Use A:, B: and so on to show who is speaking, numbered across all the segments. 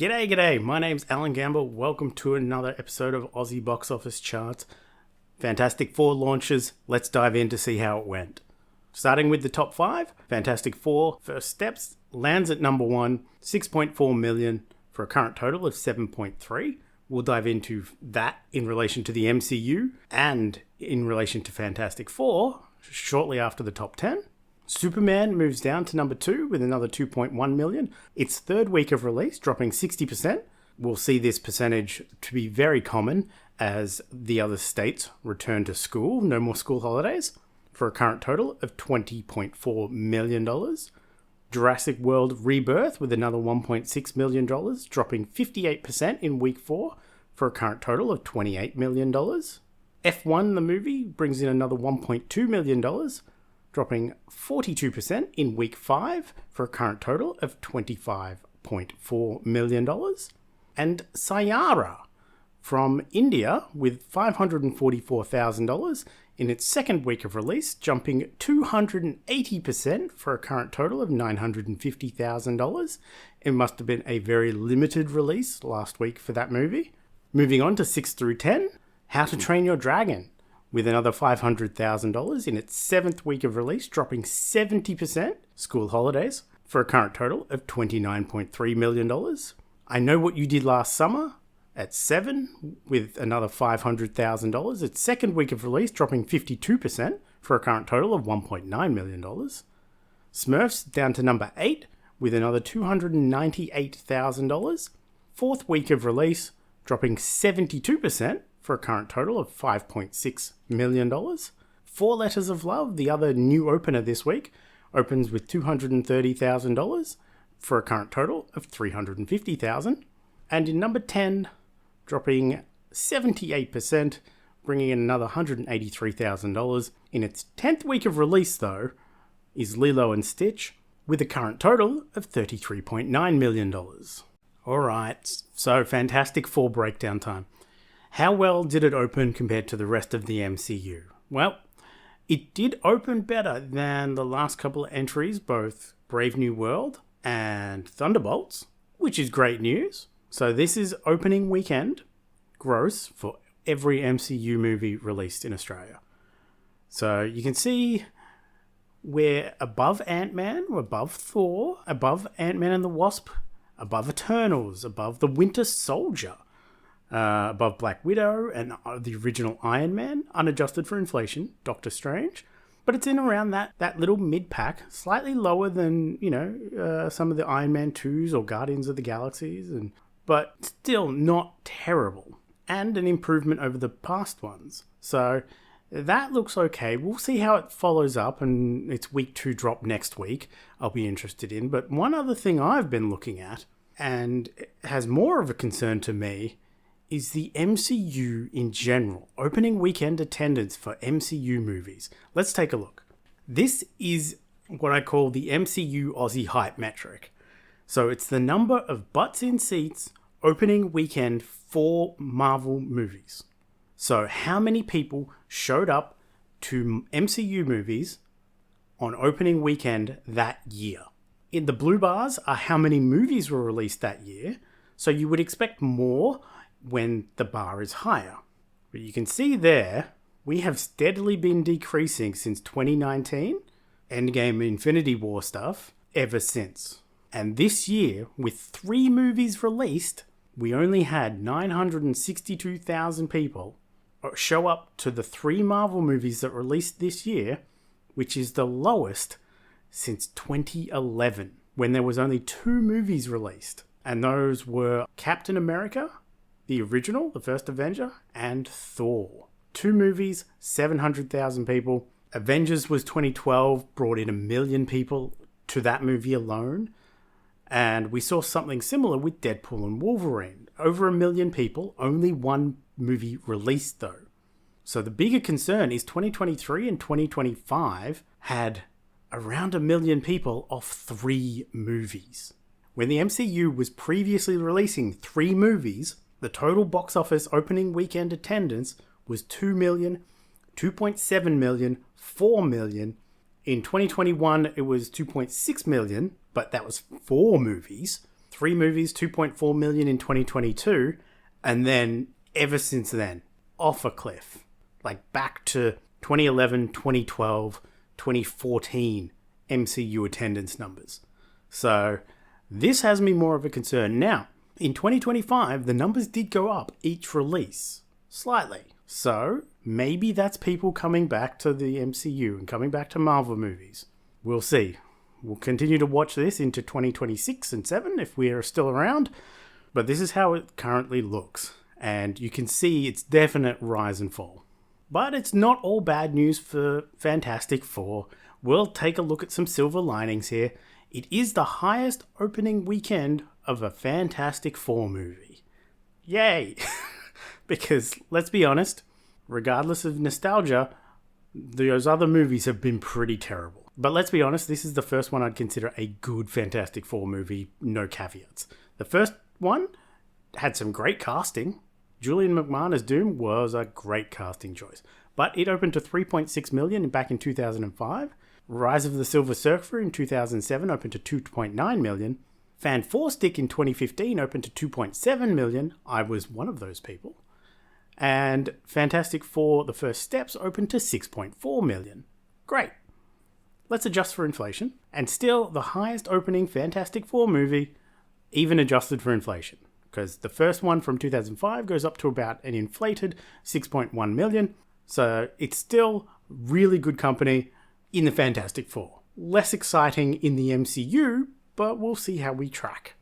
A: G'day. My name's Alan Gamble. Welcome to another episode of Aussie Box Office Charts. Fantastic Four launches. Let's dive in to see how it went. Starting with the top 5, Fantastic Four First Steps lands at number 1, 6.4 million for a current total of 7.3. We'll dive into that in relation to the MCU and in relation to Fantastic Four shortly after the top 10. Superman moves down to number 2 with another 2.1 million. Its third week of release, dropping 60%. We'll see this percentage to be very common as the other states return to school. No more school holidays, for a current total of $20.4 million. Jurassic World Rebirth with another $1.6 million, dropping 58% in week 4 for a current total of $28 million. F1 the movie brings in another $1.2 million, dropping 42% in week 5 for a current total of $25.4 million. And Saiyaara from India with $544,000 in its second week of release, jumping 280% for a current total of $950,000. It must have been a very limited release last week for that movie. Moving on to 6 through 10, How to Train Your Dragon with another $500,000 in its 7th week of release, dropping 70%, school holidays, for a current total of $29.3 million. I Know What You Did Last Summer at 7 with another $500,000. Its second week of release, dropping 52% for a current total of $1.9 million. Smurfs down to number 8 with another $298,000. Fourth week of release, dropping 72% for a current total of $5.6 million. Four Letters of Love, the other new opener this week, opens with $230,000 for a current total of $350,000. And in number 10, dropping 78%, bringing in another $183,000. In its 10th week of release, though, is Lilo and Stitch with a current total of $33.9 million. Alright, so Fantastic Four breakdown time. How well did it open compared to the rest of the MCU? Well, it did open better than the last couple of entries, both Brave New World and Thunderbolts, which is great news. So this is opening weekend gross for every MCU movie released in Australia. So you can see we're above Ant-Man, we're above Thor, above Ant-Man and the Wasp, above Eternals, above the Winter Soldier, above Black Widow and the original Iron Man, unadjusted for inflation, Doctor Strange. But it's in around that little mid-pack, slightly lower than, some of the Iron Man 2s or Guardians of the Galaxies, but still not terrible. And an improvement over the past ones. So that looks okay. We'll see how it follows up, and its week 2 drop next week I'll be interested in. But one other thing I've been looking at, and has more of a concern to me, is the MCU in general. Opening weekend attendance for MCU movies. Let's take a look. This is what I call the MCU Aussie hype metric. So it's the number of butts in seats opening weekend for Marvel movies. So how many people showed up to MCU movies on opening weekend that year? In the blue bars are how many movies were released that year. So you would expect more when the bar is higher. But you can see there, we have steadily been decreasing since 2019, Endgame Infinity War stuff, ever since. And this year, with 3 movies released, we only had 962,000 people show up to the 3 Marvel movies that released this year, which is the lowest since 2011, when there was only 2 movies released. And those were Captain America, the original, the first Avenger, and Thor. 2 movies, 700,000 people. Avengers was 2012, brought in 1 million people to that movie alone. And we saw something similar with Deadpool and Wolverine. Over 1 million people, only 1 movie released though. So the bigger concern is 2023 and 2025 had around 1 million people off 3 movies. When the MCU was previously releasing 3 movies, the total box office opening weekend attendance was 2 million, 2.7 million, 4 million. In 2021, it was 2.6 million, but that was 4 movies. 3 movies, 2.4 million in 2022, and then ever since then, off a cliff. Like back to 2011, 2012, 2014 MCU attendance numbers. So this has me more of a concern. Now, in 2025, the numbers did go up each release, slightly. So maybe that's people coming back to the MCU and coming back to Marvel movies. We'll see. We'll continue to watch this into 2026 and 7 if we are still around. But this is how it currently looks. And you can see its definite rise and fall. But it's not all bad news for Fantastic Four. We'll take a look at some silver linings here. It is the highest opening weekend of a Fantastic Four movie. Yay! Because, let's be honest, regardless of nostalgia, those other movies have been pretty terrible. But let's be honest, this is the first one I'd consider a good Fantastic Four movie, no caveats. The first one had some great casting. Julian McMahon as Doom was a great casting choice. But it opened to 3.6 million back in 2005. Rise of the Silver Surfer in 2007 opened to 2.9 million. Fan 4 Stick in 2015 opened to 2.7 million. I was one of those people. And Fantastic Four The First Steps opened to 6.4 million. Great. Let's adjust for inflation. And still the highest opening Fantastic Four movie, even adjusted for inflation. Because the first one from 2005 goes up to about an inflated 6.1 million. So it's still really good company in the Fantastic Four. Less exciting in the MCU, but we'll see how we track.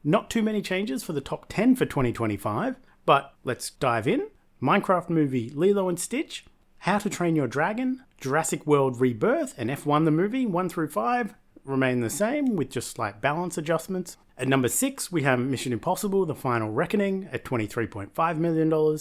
A: Not too many changes for the top 10 for 2025, but let's dive in. Minecraft movie Lilo and Stitch, How to Train Your Dragon, Jurassic World Rebirth, and F1 the movie 1 through 5 remain the same with just slight balance adjustments. At number 6, we have Mission Impossible The Final Reckoning at $23.5 million.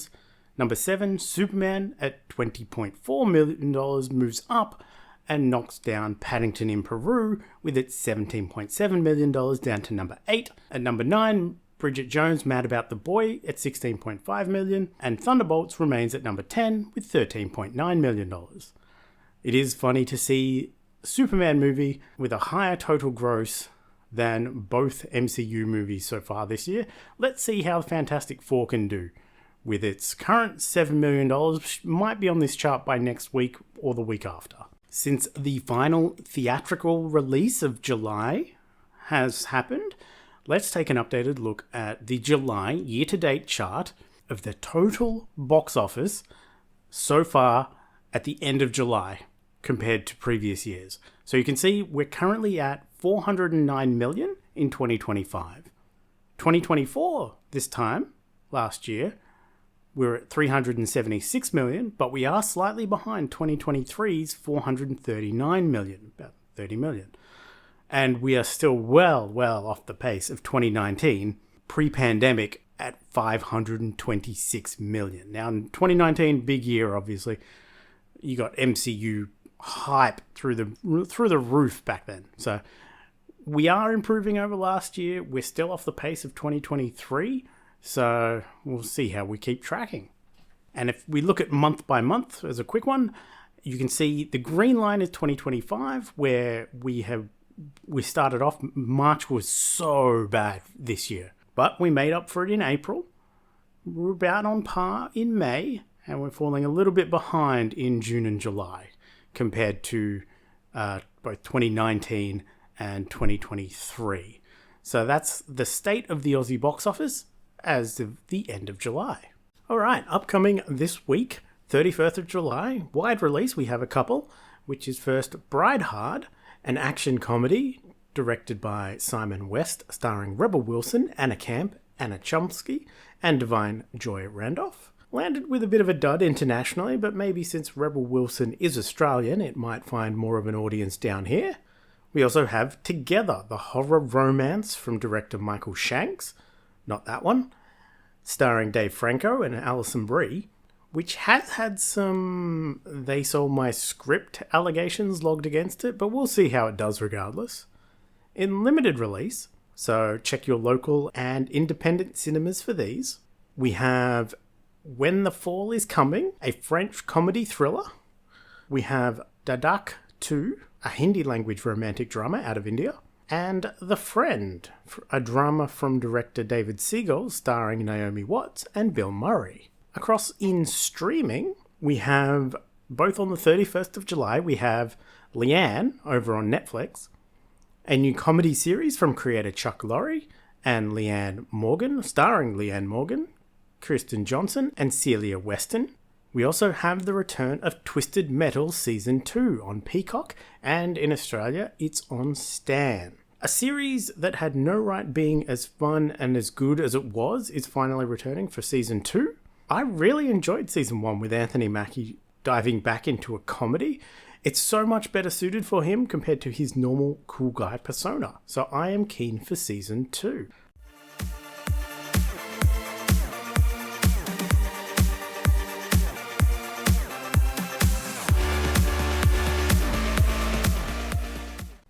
A: Number 7, Superman at $20.4 million moves up and knocks down Paddington in Peru with its $17.7 million down to number 8. At number 9, Bridget Jones' Mad About the Boy at $16.5 million, and Thunderbolts remains at number 10 with $13.9 million. It is funny to see a Superman movie with a higher total gross than both MCU movies so far this year. Let's see how Fantastic Four can do. With its current $7 million, might be on this chart by next week or the week after. Since the final theatrical release of July has happened, let's take an updated look at the July year-to-date chart of the total box office so far at the end of July compared to previous years. So you can see we're currently at 409 million in 2025. 2024, this time, last year, we're at 376 million, but we are slightly behind 2023's 439 million, about 30 million. And we are still well off the pace of 2019, pre-pandemic, at 526 million. Now, in 2019, big year, obviously. You got MCU hype through the roof back then. So we are improving over last year. We're still off the pace of 2023. So we'll see how we keep tracking. And if we look at month by month as a quick one, you can see the green line is 2025, where we started off, March was so bad this year. But we made up for it in April. We're about on par in May, and we're falling a little bit behind in June and July compared to both 2019 and 2023. So that's the state of the Aussie box office as of the end of July. All right, upcoming this week, 31st of July, wide release, we have a couple, which is first Bride Hard, an action comedy directed by Simon West, starring Rebel Wilson, Anna Camp, Anna Chomsky, and Divine Joy Randolph. Landed with a bit of a dud internationally, but maybe since Rebel Wilson is Australian, it might find more of an audience down here. We also have Together, the horror romance from director Michael Shanks, not that one, starring Dave Franco and Alison Brie, which has had some "they sold my script" allegations logged against it, but we'll see how it does regardless. In limited release, so check your local and independent cinemas for these, we have When the Fall is Coming, a French comedy thriller. We have Dadak 2, a Hindi language romantic drama out of India. and The Friend, a drama from director David Siegel starring Naomi Watts and Bill Murray. Across in streaming, we have, both on the 31st of July, we have Leanne over on Netflix, a new comedy series from creator Chuck Lorre and Leanne Morgan, starring Leanne Morgan, Kirsten Johnson and Celia Weston. We also have the return of Twisted Metal Season 2 on Peacock, and in Australia it's on Stan. A series that had no right being as fun and as good as it was is finally returning for Season 2. I really enjoyed Season 1 with Anthony Mackie diving back into a comedy. It's so much better suited for him compared to his normal cool guy persona, so I am keen for Season 2.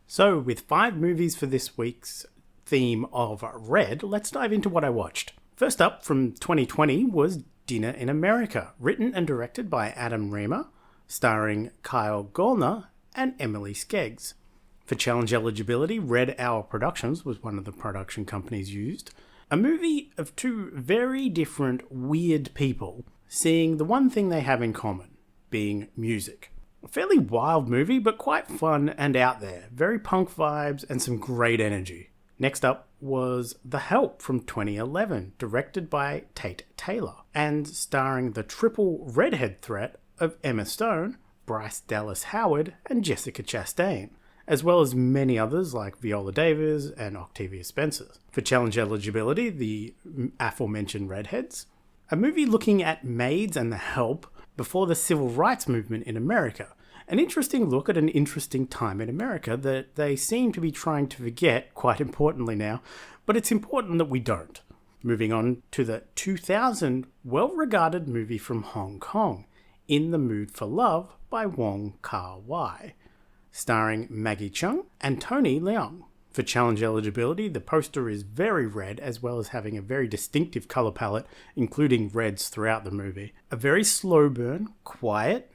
A: So, with 5 movies for this week's theme of Red, let's dive into what I watched. First up from 2020 was Dinner in America, written and directed by Adam Reamer, starring Kyle Gallner and Emily Skeggs. For challenge eligibility, Red Hour Productions was one of the production companies used. A movie of 2 very different, weird people seeing the one thing they have in common, being music. A fairly wild movie, but quite fun and out there. Very punk vibes and some great energy. Next up was The Help from 2011, directed by Tate Taylor, and starring the triple redhead threat of Emma Stone, Bryce Dallas Howard, and Jessica Chastain, as well as many others like Viola Davis and Octavia Spencer. For challenge eligibility, the aforementioned redheads. A movie looking at maids and the help before the civil rights movement in America. An interesting look at an interesting time in America that they seem to be trying to forget, quite importantly now, but it's important that we don't. Moving on to the 2000 well-regarded movie from Hong Kong, In the Mood for Love by Wong Kar-wai, starring Maggie Cheung and Tony Leung. For challenge eligibility, the poster is very red, as well as having a very distinctive colour palette, including reds throughout the movie. A very slow burn, quiet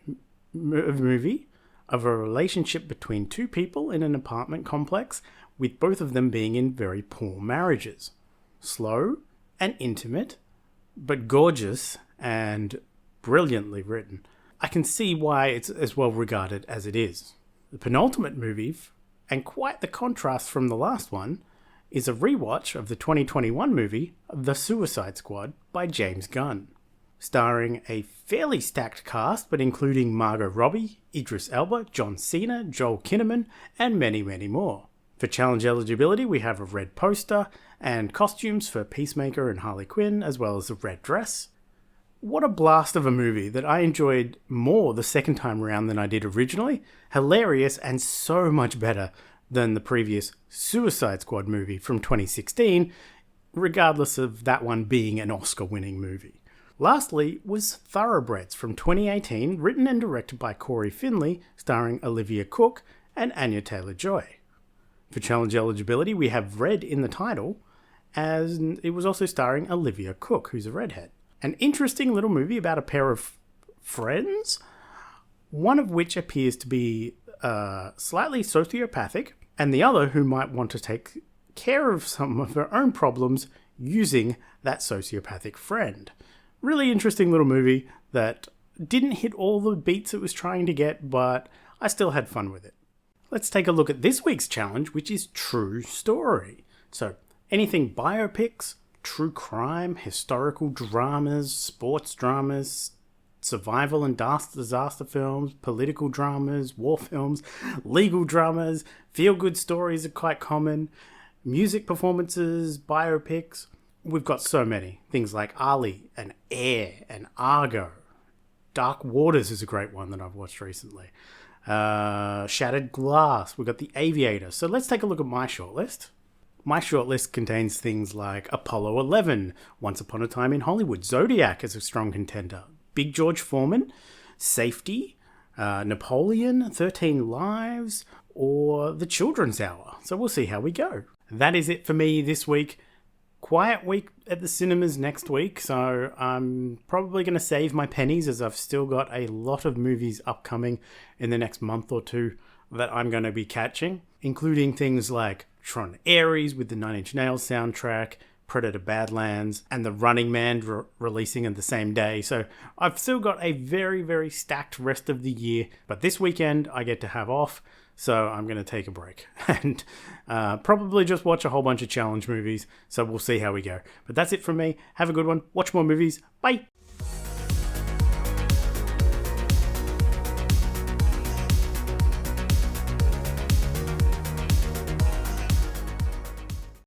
A: movie of a relationship between 2 people in an apartment complex, with both of them being in very poor marriages. Slow and intimate, but gorgeous and brilliantly written. I can see why it's as well regarded as it is. The penultimate movie, and quite the contrast from the last one, is a rewatch of the 2021 movie The Suicide Squad by James Gunn, starring a fairly stacked cast but including Margot Robbie, Idris Elba, John Cena, Joel Kinnaman, and many, many more. For challenge eligibility, we have a red poster and costumes for Peacemaker and Harley Quinn, as well as a red dress. What a blast of a movie that I enjoyed more the second time around than I did originally. Hilarious and so much better than the previous Suicide Squad movie from 2016, regardless of that one being an Oscar-winning movie. Lastly was Thoroughbreds from 2018, written and directed by Corey Finley, starring Olivia Cooke and Anya Taylor-Joy. For challenge eligibility, we have red in the title, as it was also starring Olivia Cooke, who's a redhead. An interesting little movie about a pair of friends, one of which appears to be slightly sociopathic, and the other who might want to take care of some of her own problems using that sociopathic friend. Really interesting little movie that didn't hit all the beats it was trying to get, but I still had fun with it. Let's take a look at this week's challenge, which is True Story. So, anything biopics, true crime, historical dramas, sports dramas, survival and disaster films, political dramas, war films, legal dramas, feel-good stories are quite common, music performances, biopics. We've got so many. Things like Ali and Air and Argo. Dark Waters is a great one that I've watched recently. Shattered Glass. We've got The Aviator. So let's take a look at my shortlist. My shortlist contains things like Apollo 11, Once Upon a Time in Hollywood, Zodiac is a strong contender, Big George Foreman, Safety, Napoleon, 13 Lives, or The Children's Hour. So we'll see how we go. That is it for me this week. Quiet week at the cinemas next week, so I'm probably going to save my pennies as I've still got a lot of movies upcoming in the next month or two that I'm going to be catching, including things like Tron Ares with the Nine Inch Nails soundtrack, Predator Badlands, and The Running Man releasing on the same day. So I've still got a very, very stacked rest of the year, but this weekend I get to have off, so I'm going to take a break and probably just watch a whole bunch of challenge movies, so we'll see how we go. But that's it from me. Have a good one. Watch more movies. Bye!